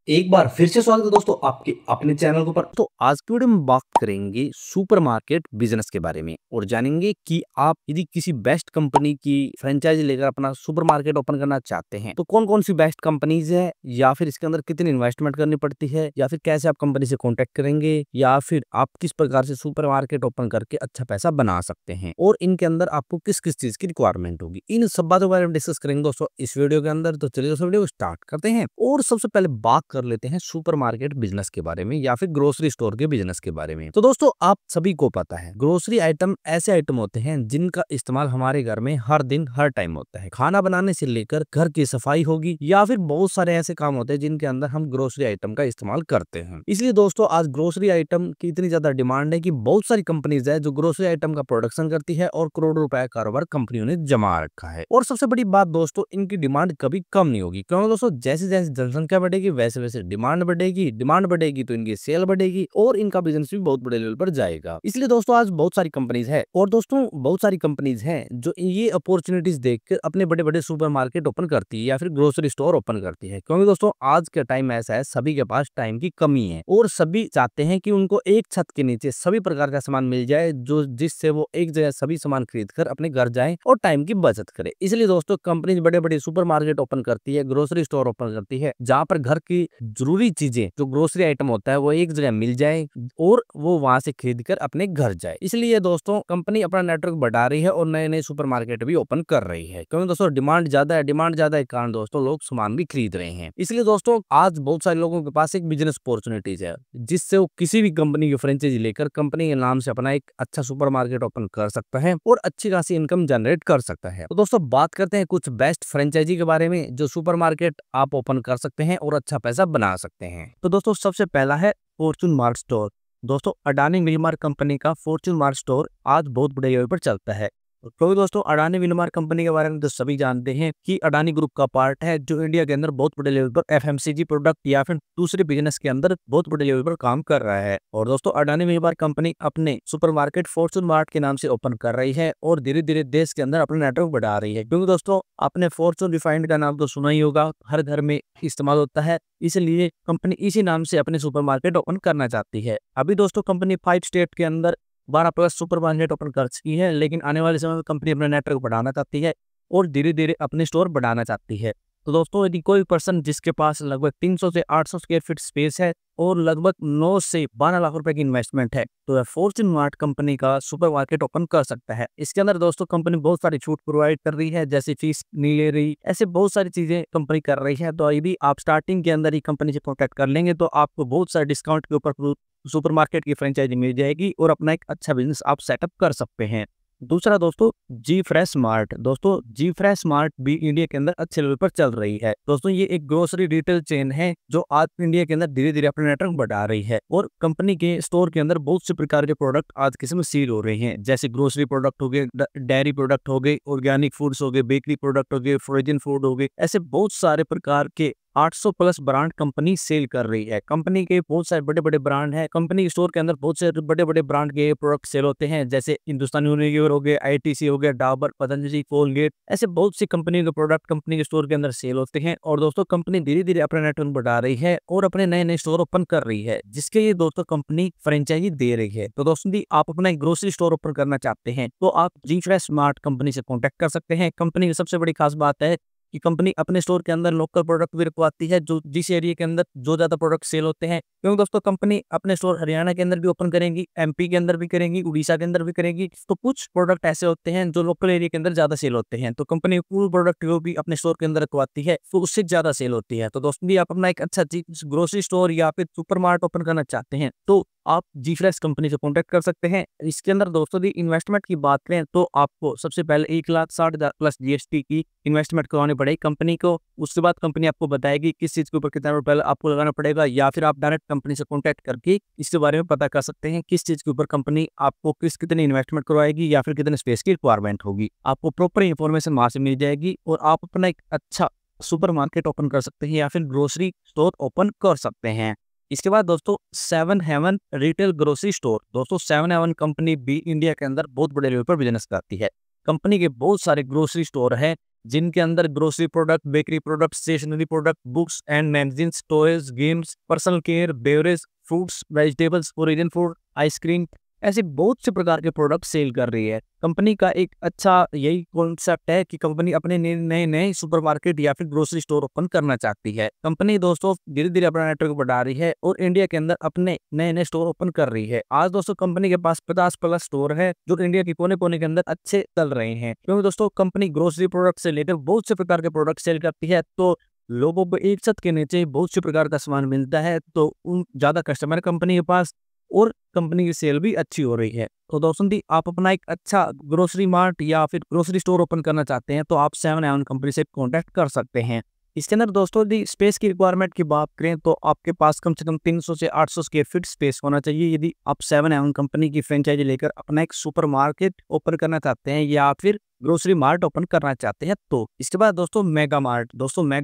एक बार फिर से स्वागत है दोस्तों आपके अपने चैनल के ऊपर। तो आज की वीडियो में बात करेंगे सुपरमार्केट बिजनेस के बारे में और जानेंगे कि आप यदि किसी बेस्ट कंपनी की फ्रेंचाइजी लेकर अपना सुपरमार्केट ओपन करना चाहते हैं तो कौन कौन सी बेस्ट कंपनीज है, या फिर इसके अंदर कितनी इन्वेस्टमेंट करनी पड़ती है, या फिर कैसे आप कंपनी से कॉन्टेक्ट करेंगे, या फिर आप किस प्रकार से सुपरमार्केट ओपन करके अच्छा पैसा बना सकते हैं और इनके अंदर आपको किस किस चीज की रिक्वायरमेंट होगी। इन सब बातों के बारे में डिस्कस करेंगे दोस्तों इस वीडियो के अंदर। तो चलिए दोस्तों वीडियो स्टार्ट करते हैं और सबसे पहले बात कर लेते हैं सुपरमार्केट बिजनेस के बारे में या फिर ग्रोसरी स्टोर के बिजनेस के बारे में। तो दोस्तों आप सभी को पता है ग्रोसरी आइटम ऐसे आइटम होते हैं जिनका इस्तेमाल हमारे घर में हर दिन हर टाइम होता है। खाना बनाने से लेकर घर की सफाई होगी या फिर बहुत सारे ऐसे काम होते हैं जिनके अंदर हम ग्रोसरी आइटम का इस्तेमाल करते हैं। इसलिए दोस्तों आज ग्रोसरी आइटम की इतनी ज्यादा डिमांड है कि बहुत सारी कंपनीज है जो ग्रोसरी आइटम का प्रोडक्शन करती है और करोड़ों रुपए का कारोबार कंपनियों ने जमा रखा है। और सबसे बड़ी बात दोस्तों, इनकी डिमांड कभी कम नहीं होगी, क्योंकि दोस्तों जैसे जैसे जनसंख्या बढ़ेगी वैसे वैसे डिमांड बढ़ेगी तो इनकी सेल बढ़ेगी और इनका बिजनेस भी बहुत बड़े लेवल पर जाएगा। इसलिए दोस्तों आज बहुत सारी कंपनीज है और दोस्तों बहुत सारी कंपनीज हैं जो ये अपॉर्चुनिटीज देखकर अपने बड़े बड़े सुपरमार्केट ओपन करती है या फिर ग्रोसरी स्टोर ओपन करती है। क्योंकि दोस्तों आज के टाइम ऐसा है, सभी के पास टाइम की कमी है और सभी चाहते हैं कि उनको एक छत के नीचे सभी प्रकार का सामान मिल जाए, जो जिससे वो एक जगह सभी सामान खरीद कर अपने घर जाए और टाइम की बचत करे। इसलिए दोस्तों कंपनी बड़े बड़े सुपरमार्केट ओपन करती है, ग्रोसरी स्टोर ओपन करती है, जहाँ पर घर की जरूरी चीजें जो ग्रोसरी आइटम होता है वो एक जगह मिल जाए और वो वहां से खरीद कर अपने घर जाए। इसलिए दोस्तों कंपनी अपना नेटवर्क बढ़ा रही है और नए नए सुपरमार्केट भी ओपन कर रही है, क्योंकि दोस्तों डिमांड ज्यादा है के कारण दोस्तों लोग सामान भी खरीद रहे हैं। इसलिए दोस्तों आज बहुत सारे लोगों के पास एक बिजनेस अपॉर्चुनिटीज है जिससे वो किसी भी कंपनी की फ्रेंचाइजी लेकर कंपनी के नाम से अपना एक अच्छा सुपरमार्केट ओपन कर सकता है और अच्छी खासी इनकम जनरेट कर सकता है। तो दोस्तों बात करते हैं कुछ बेस्ट फ्रेंचाइजी के बारे में जो सुपरमार्केट आप ओपन कर सकते हैं और अच्छा पैसा बना सकते हैं। तो दोस्तों सबसे पहला है फॉर्चून मार्ट स्टोर। दोस्तों अडानी विनीमार कंपनी का फॉर्चून मार्ट स्टोर आज बहुत बड़े लेवल पर चलता है, क्योंकि दोस्तों अडानी विनीमार कंपनी के बारे में तो सभी जानते हैं कि अडानी ग्रुप का पार्ट है जो इंडिया के अंदर बहुत बड़े लेवल पर एफएमसीजी प्रोडक्ट या फिर दूसरे बिजनेस के अंदर बहुत बड़े लेवल पर काम कर रहा है। और दोस्तों अडानी विनीमार कंपनी अपने सुपरमार्केट फॉर्चून मार्ट के नाम से ओपन कर रही है और धीरे धीरे देश के अंदर अपना नेटवर्क बढ़ा रही है, क्योंकि दोस्तों आपने फॉर्चून रिफाइंड का नाम तो सुना ही होगा, हर घर में इस्तेमाल होता है। इसलिए कंपनी इसी नाम से अपने सुपरमार्केट ओपन करना चाहती है। अभी दोस्तों कंपनी 5 स्टेट के अंदर 12+ सुपरमार्केट ओपन कर चुकी है, लेकिन आने वाले समय में कंपनी अपना नेटवर्क बढ़ाना चाहती है और धीरे धीरे अपने स्टोर बढ़ाना चाहती है। तो दोस्तों यदि कोई पर्सन जिसके पास लगभग 300 से 800 स्क्वायर फीट स्पेस है और लगभग 9 से 12 लाख रुपए की इन्वेस्टमेंट है तो वह फॉर्चून मार्ट कंपनी का सुपरमार्केट ओपन कर सकता है। इसके अंदर दोस्तों कंपनी बहुत सारी छूट प्रोवाइड कर रही है, जैसे फीस नहीं ले रही, ऐसे बहुत सारी चीजें कंपनी कर रही है। तो यदि आप स्टार्टिंग के अंदर ही कंपनी से कॉन्टैक्ट कर लेंगे तो आपको बहुत सारे डिस्काउंट के ऊपर सुपरमार्केट की फ्रेंचाइजी मिल जाएगी और अपना एक अच्छा बिजनेस आप सेटअप कर सकते हैं। दूसरा दोस्तों जी फ्रेश मार्ट। दोस्तों जी फ्रेश मार्ट भी इंडिया के अंदर अच्छे लेवल पर चल रही है। दोस्तों ये एक ग्रोसरी रिटेल चेन है जो आज इंडिया के अंदर धीरे धीरे अपना नेटवर्क बढ़ा रही है और कंपनी के स्टोर के अंदर बहुत से प्रकार के प्रोडक्ट आज के समय सील हो रहे हैं, जैसे ग्रोसरी प्रोडक्ट हो गए, डेयरी प्रोडक्ट हो गए, ऑर्गेनिक फूड्स हो गए, बेकरी प्रोडक्ट हो गए, फ्रोजन फूड हो गए, ऐसे बहुत सारे प्रकार के 800+ ब्रांड कंपनी सेल कर रही है। कंपनी के बहुत सारे बड़े बड़े ब्रांड हैं, कंपनी स्टोर के अंदर बहुत से बड़े बड़े ब्रांड के प्रोडक्ट सेल होते हैं, जैसे हिंदुस्तानी यूनिलीवर हो गए, आईटीसी हो गया, डाबर, पतंजलि, कोलगेट, ऐसे बहुत सी कंपनी के प्रोडक्ट कंपनी के स्टोर के अंदर सेल होते हैं। और दोस्तों कंपनी धीरे धीरे अपना नेटवर्क बढ़ा रही है और अपने नए नए स्टोर ओपन कर रही है, जिसके लिए दोस्तों कंपनी फ्रेंचाइजी दे रही है। तो दोस्तों यदि आप अपना एक ग्रोसरी स्टोर ओपन करना चाहते हैं तो आप जी फ्रेश स्मार्ट कंपनी से कॉन्टेक्ट कर सकते हैं। कंपनी की सबसे बड़ी खास बात है कि कंपनी अपने स्टोर के अंदर लोकल प्रोडक्ट भी रखवाती है, जो जिस एरिया के अंदर जो ज्यादा प्रोडक्ट सेल होते हैं। क्योंकि दोस्तों कंपनी अपने स्टोर हरियाणा के अंदर भी ओपन करेंगी, एमपी के अंदर भी करेंगी, उड़ीसा के अंदर भी करेंगी। तो कुछ प्रोडक्ट ऐसे होते हैं जो लोकल एरिया के अंदर ज्यादा सेल होते हैं, तो कंपनी पूरे प्रोडक्ट को भी अपने स्टोर के अंदर रखवाती है, तो उससे ज्यादा सेल होती है। तो दोस्तों भी आप अपना एक अच्छा ग्रोसरी स्टोर या फिर सुपरमार्ट ओपन करना चाहते हैं तो आप जी फ्रेश कंपनी से कॉन्टेक्ट कर सकते हैं। इसके अंदर दोस्तों दी इन्वेस्टमेंट की बात करें तो आपको सबसे पहले 1,60,000 प्लस जीएसटी की इन्वेस्टमेंट करवानी पड़ेगी कंपनी को। उसके बाद कंपनी आपको बताएगी किस चीज के ऊपर कितना रुपए आपको लगाना पड़ेगा, या फिर आप डायरेक्ट कंपनी से कॉन्टेक्ट करके इसके बारे में पता कर सकते हैं किस चीज के ऊपर कंपनी आपको कितनी इन्वेस्टमेंट करवाएगी या फिर कितने स्पेस की रिक्वायरमेंट होगी। आपको प्रॉपर इन्फॉर्मेशन वहां से मिल जाएगी और आप अपना एक अच्छा सुपरमार्केट ओपन कर सकते हैं या फिर ग्रोसरी स्टोर ओपन कर सकते हैं। इसके बाद दोस्तों 7 हेवन रिटेल ग्रोसरी स्टोर। दोस्तों 7 हेवन कंपनी भी इंडिया के अंदर बहुत बड़े लेवल पर बिजनेस करती है। कंपनी के बहुत सारे ग्रोसरी स्टोर हैं जिनके अंदर grocery product, bakery product, stationery product, books and magazines, toys, games, personal care, beverage, fruits, vegetables, origin food, ice cream, ऐसे बहुत से प्रकार के प्रोडक्ट सेल कर रही है। कंपनी का एक अच्छा यही कॉन्सेप्ट है कि कंपनी अपने नए नए सुपरमार्केट या फिर ग्रोसरी स्टोर ओपन करना चाहती है। कंपनी दोस्तों धीरे धीरे अपना नेटवर्क बढ़ा रही है और इंडिया के अंदर अपने नए नए स्टोर ओपन कर रही है। आज दोस्तों कंपनी के पास 50+ स्टोर है जो इंडिया के कोने कोने के अंदर अच्छे चल रहे हैं, क्योंकि दोस्तों कंपनी ग्रोसरी प्रोडक्ट से लेकर बहुत से प्रकार के प्रोडक्ट सेल करती है। तो लोगों को एक छत के नीचे बहुत से प्रकार का सामान मिलता है, तो उन ज्यादा कस्टमर कंपनी के पास और कंपनी की सेल भी अच्छी हो रही है। तो दोस्तों दी आप अपना एक अच्छा ग्रोसरी मार्ट या फिर ग्रोसरी स्टोर ओपन करना चाहते हैं तो आप 7 कंपनी से कांटेक्ट कर सकते हैं। इसके अंदर दोस्तों दी स्पेस की रिक्वायरमेंट की बात करें तो आपके पास कम से कम 300 से 800 स्क्वायर फीट स्पेस होना चाहिए यदि आप 7 कंपनी की फ्रेंचाइजी लेकर अपना एक सुपर मार्केट ओपन करना चाहते हैं या फिर ग्रोसरी मार्ट ओपन करना चाहते हैं। तो इसके बाद दोस्तों मेगा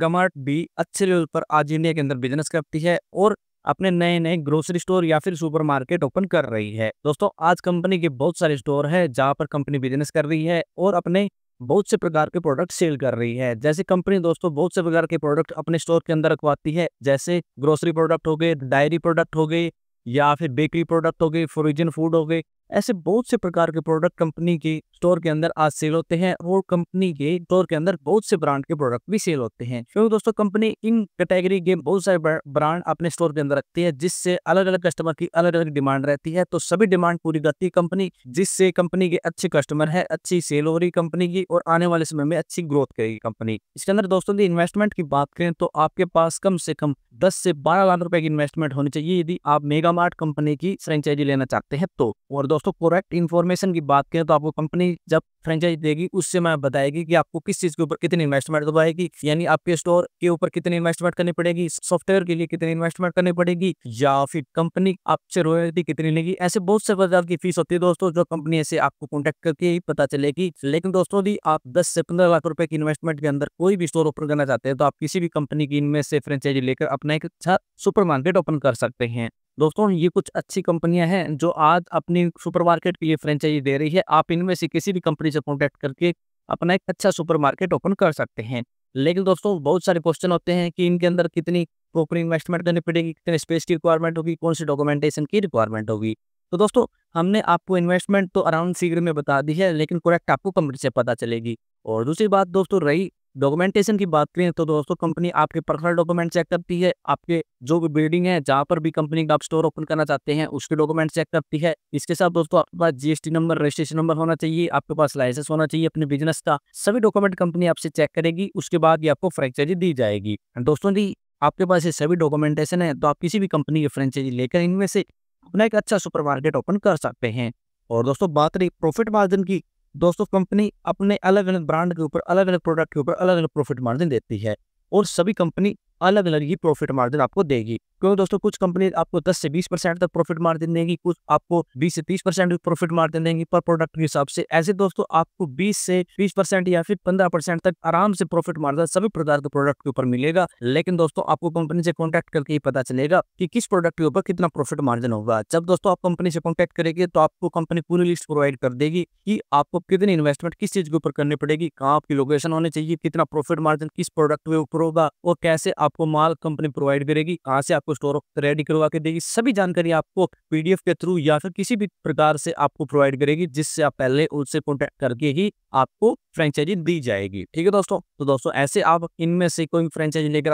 मार्ट भी अच्छे लेवल पर आज इंडिया के अंदर बिजनेस करती है और अपने नए नए ग्रोसरी स्टोर या फिर सुपरमार्केट ओपन कर रही है। दोस्तों आज कंपनी के बहुत सारे स्टोर है जहां पर कंपनी बिजनेस कर रही है और अपने बहुत से प्रकार के प्रोडक्ट सेल कर रही है। जैसे कंपनी दोस्तों बहुत से प्रकार के प्रोडक्ट अपने स्टोर के अंदर रखवाती है, जैसे ग्रोसरी प्रोडक्ट हो गए, डायरी प्रोडक्ट हो गए या फिर बेकरी प्रोडक्ट हो गए, फ्रोजन फूड हो गए, ऐसे बहुत से प्रकार के प्रोडक्ट कंपनी के स्टोर के अंदर आज सेल होते हैं और कंपनी के स्टोर के अंदर बहुत से ब्रांड के प्रोडक्ट भी सेल होते हैं। क्योंकि दोस्तों कंपनी इन कैटेगरी के बहुत सारे ब्रांड अपने स्टोर के अंदर रखती है जिससे अलग अलग कस्टमर की अलग अलग डिमांड रहती है। तो सभी डिमांड पूरी करती है कंपनी, जिससे कंपनी के अच्छे कस्टमर है, अच्छी सेल हो रही कंपनी की और आने वाले समय में अच्छी ग्रोथ करेगी कंपनी। इसके अंदर दोस्तों की इन्वेस्टमेंट की बात करें तो आपके पास कम से कम 10 से 12 लाख रुपए की इन्वेस्टमेंट होनी चाहिए यदि आप मेगा मार्ट कंपनी की फ्रेंचाइजी लेना चाहते हैं तो। और दोस्तों करेक्ट इन्फॉर्मेशन की बात करें तो आपको कंपनी जब फ्रेंचाइजी देगी उससे मैं बताएगी कि आपको किस चीज के ऊपर कितनी इन्वेस्टमेंट करवाएगी, यानी आपके स्टोर के ऊपर कितनी इन्वेस्टमेंट करनी पड़ेगी, सॉफ्टवेयर के लिए कितनी इन्वेस्टमेंट करनी पड़ेगी या फिर कंपनी आपसे रॉयल्टी कितनी लेगी। ऐसे बहुत से प्रकार की फीस होती है दोस्तों जो कंपनी ऐसे आपको कॉन्टेक्ट करके ही पता चलेगी। लेकिन दोस्तों दी आप 10 से 15 लाख रुपए की इन्वेस्टमेंट के अंदर कोई भी स्टोर ओपन करना चाहते हैं तो आप किसी भी कंपनी की इनमें से फ्रेंचाइजी लेकर अपना एक अच्छा सुपरमार्केट ओपन कर सकते हैं। दोस्तों ये कुछ अच्छी कंपनियां हैं जो आज अपनी सुपरमार्केट के लिए फ्रेंचाइजी दे रही है। आप इनमें से किसी भी कंपनी से कॉन्टेक्ट करके अपना एक अच्छा सुपरमार्केट ओपन कर सकते हैं। लेकिन दोस्तों बहुत सारे क्वेश्चन होते हैं कि इनके अंदर कितनी प्रॉपर इन्वेस्टमेंट करनी पड़ेगी, कितने स्पेस की रिक्वायरमेंट होगी, कौन सी डॉक्यूमेंटेशन की रिक्वायरमेंट होगी। तो दोस्तों हमने आपको इन्वेस्टमेंट तो अराउंड शीघ्र में बता दी है, लेकिन करेक्ट आपको कंपनी से पता चलेगी। और दूसरी बात दोस्तों रही डॉक्यूमेंटेशन की बात करें तो दोस्तों कंपनी आपके पर्सनल डॉक्यूमेंट चेक करती है, आपके जो भी बिल्डिंग है जहां पर भी कंपनी का आप स्टोर ओपन करना चाहते हैं उसके डॉक्यूमेंट चेक करती है। इसके साथ दोस्तों आपके पास जीएसटी नंबर, रजिस्ट्रेशन नंबर होना चाहिए, आपके पास लाइसेंस होना चाहिए अपने बिजनेस का। सभी डॉक्यूमेंट कंपनी आपसे चेक करेगी, उसके बाद ही आपको फ्रेंचाइजी दी जाएगी। दोस्तों जी आपके पास ये सभी डॉक्यूमेंटेशन है तो आप किसी भी कंपनी की फ्रेंचाइजी लेकर इनमें से अपना एक अच्छा सुपरमार्केट ओपन कर सकते हैं। और दोस्तों बात रही प्रॉफिट मार्जिन की, दोस्तों कंपनी अपने अलग अलग ब्रांड के ऊपर, अलग अलग प्रोडक्ट के ऊपर अलग अलग प्रॉफिट मार्जिन देती है और सभी कंपनी अलग अलग ही प्रॉफिट मार्जिन आपको देगी। क्योंकि दोस्तों कुछ कंपनी आपको 10 से 20% तक प्रॉफिट मार्जिन देगी, कुछ आपको 20 से 30% प्रॉफिट मार्जिन देंगी पर प्रोडक्ट के हिसाब से। ऐसे दोस्तों आपको 20 से 20% या फिर 15% तक आराम से प्रॉफिट मार्जिन सभी प्रकार के प्रोडक्ट के ऊपर मिलेगा। लेकिन दोस्तों आपको कंपनी से कॉन्टैक्ट करके ही पता चलेगा कि किस प्रोडक्ट के ऊपर कितना प्रॉफिट मार्जिन होगा। जब दोस्तों आप कंपनी से कॉन्टैक्ट करेंगे तो आपको कंपनी पूरी लिस्ट प्रोवाइड कर देगी कि आपको कितनी इन्वेस्टमेंट किस चीज के ऊपर करनी पड़ेगी, कहाँ आपकी लोकेशन होनी चाहिए, कितना प्रॉफिट मार्जिन किस प्रोडक्ट के ऊपर होगा और कैसे आपको माल कंपनी प्रोवाइड करेगी, कहां से आपको स्टोर रेडी करवा के देगी। सभी जानकारी आपको पीडीएफ के थ्रू या फिर किसी भी प्रकार से आपको प्रोवाइड करेगी, जिससे आप पहले उससे कॉन्टैक्ट करके ही आपको फ्रेंचाइजी दी जाएगी। ठीक है दोस्तों, तो दोस्तों ऐसे आप इनमें से कोई फ्रेंचाइजी लेकर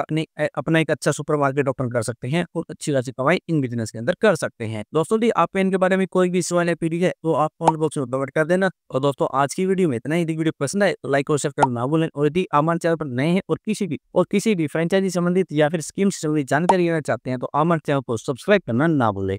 अपना एक अच्छा सुपरमार्केट ओपन कर सकते हैं और अच्छी खासी कमाई इन बिजनेस के अंदर कर सकते हैं। दोस्तों यदि आपको इनके बारे में कोई भी सवाल या पीढ़ी है तो आप कमेंट बॉक्स में कमेंट कर देना। और दोस्तों आज की वीडियो में इतना ही। यदि वीडियो पसंद आए तो लाइक और शेयर करना ना भूलें। और यदि हमारे चैनल पर नए हैं और किसी भी फ्रेंचाइजी संबंधित या फिर स्कीम से संबंधित जानकारी लेना चाहते हैं तो हमारे चैनल को सब्सक्राइब करना ना भूलें।